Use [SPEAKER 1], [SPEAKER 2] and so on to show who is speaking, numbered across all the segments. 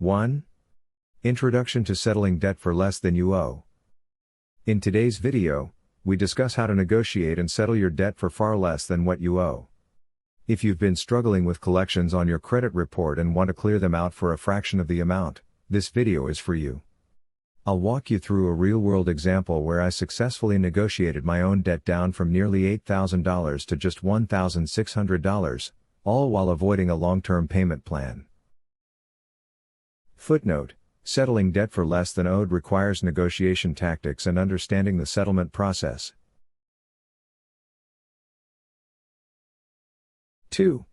[SPEAKER 1] 1. Introduction to settling debt for less than you owe. In today's video, we discuss how to negotiate and settle your debt for far less than what you owe. If you've been struggling with collections on your credit report and want to clear them out for a fraction of the amount, this video is for you. I'll walk you through a real-world example where I successfully negotiated my own debt down from nearly $8,000 to just $1,600, all while avoiding a long-term payment plan. Footnote: settling debt for less than owed requires negotiation tactics and understanding the settlement process. 2.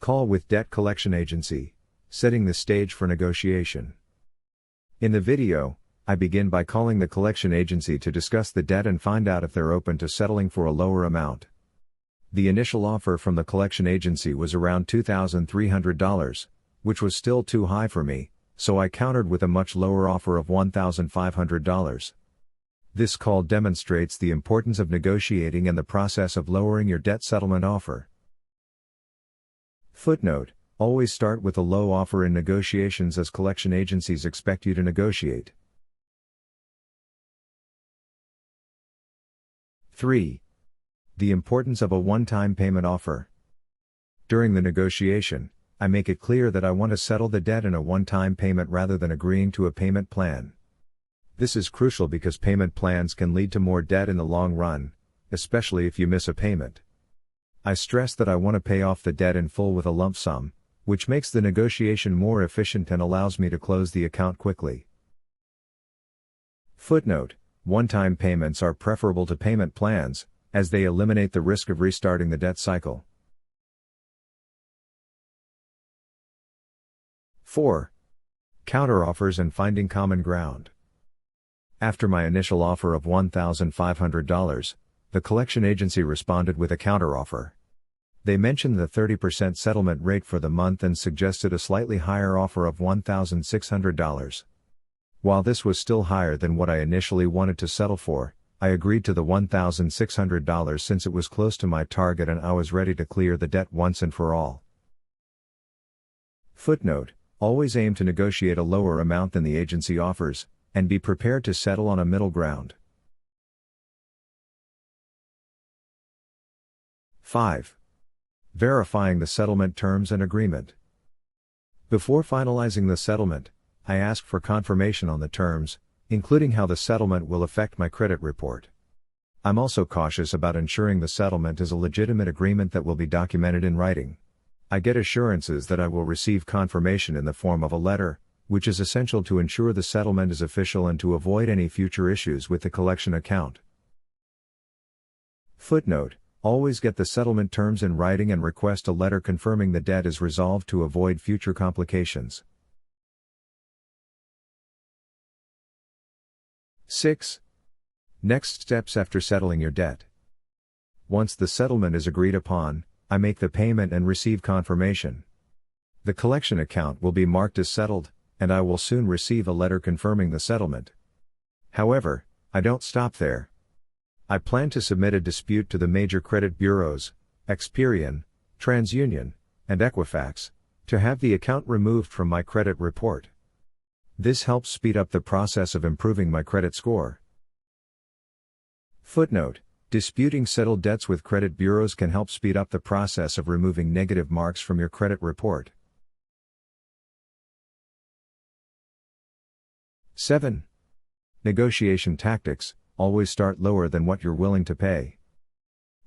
[SPEAKER 1] Call with debt collection agency, setting the stage for negotiation. In the video, I begin by calling the collection agency to discuss the debt and find out if they're open to settling for a lower amount. The initial offer from the collection agency was around $2,300, which was still too high for me, so I countered with a much lower offer of $1,500. This call demonstrates the importance of negotiating and the process of lowering your debt settlement offer. Footnote: always start with a low offer in negotiations as collection agencies expect you to negotiate. 3. The importance of a one-time payment offer. During the negotiation, I make it clear that I want to settle the debt in a one-time payment rather than agreeing to a payment plan. This is crucial because payment plans can lead to more debt in the long run, especially if you miss a payment. I stress that I want to pay off the debt in full with a lump sum, which makes the negotiation more efficient and allows me to close the account quickly. Footnote: one-time payments are preferable to payment plans, as they eliminate the risk of restarting the debt cycle. 4. Counteroffers and finding common ground. After my initial offer of $1,500, the collection agency responded with a counteroffer. They mentioned the 30% settlement rate for the month and suggested a slightly higher offer of $1,600. While this was still higher than what I initially wanted to settle for, I agreed to the $1,600 since it was close to my target and I was ready to clear the debt once and for all. Footnote: always aim to negotiate a lower amount than the agency offers, and be prepared to settle on a middle ground. 5. Verifying the settlement terms and agreement. Before finalizing the settlement, I ask for confirmation on the terms, including how the settlement will affect my credit report. I'm also cautious about ensuring the settlement is a legitimate agreement that will be documented in writing. I get assurances that I will receive confirmation in the form of a letter, which is essential to ensure the settlement is official and to avoid any future issues with the collection account. Footnote: always get the settlement terms in writing and request a letter confirming the debt is resolved to avoid future complications. 6. Next steps after settling your debt. Once the settlement is agreed upon, I make the payment and receive confirmation. The collection account will be marked as settled, and I will soon receive a letter confirming the settlement. However, I don't stop there. I plan to submit a dispute to the major credit bureaus, Experian, TransUnion, and Equifax, to have the account removed from my credit report. This helps speed up the process of improving my credit score. Footnote: disputing settled debts with credit bureaus can help speed up the process of removing negative marks from your credit report. 7. Negotiation tactics: always start lower than what you're willing to pay.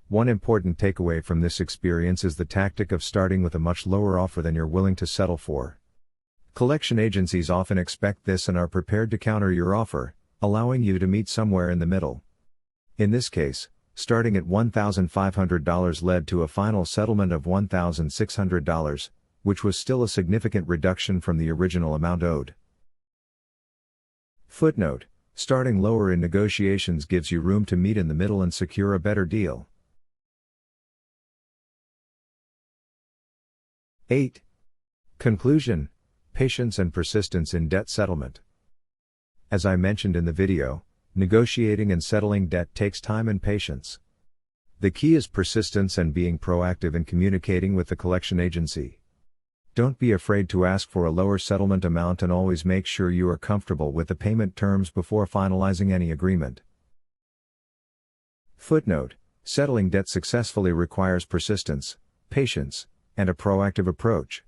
[SPEAKER 1] One important takeaway from this experience is the tactic of starting with a much lower offer than you're willing to settle for. Collection agencies often expect this and are prepared to counter your offer, allowing you to meet somewhere in the middle. In this case, starting at $1,500 led to a final settlement of $1,600, which was still a significant reduction from the original amount owed. Footnote: starting lower in negotiations gives you room to meet in the middle and secure a better deal. 8. Conclusion: patience and persistence in debt settlement. As I mentioned in the video, negotiating and settling debt takes time and patience. The key is persistence and being proactive in communicating with the collection agency. Don't be afraid to ask for a lower settlement amount and always make sure you are comfortable with the payment terms before finalizing any agreement. Footnote: settling debt successfully requires persistence, patience, and a proactive approach.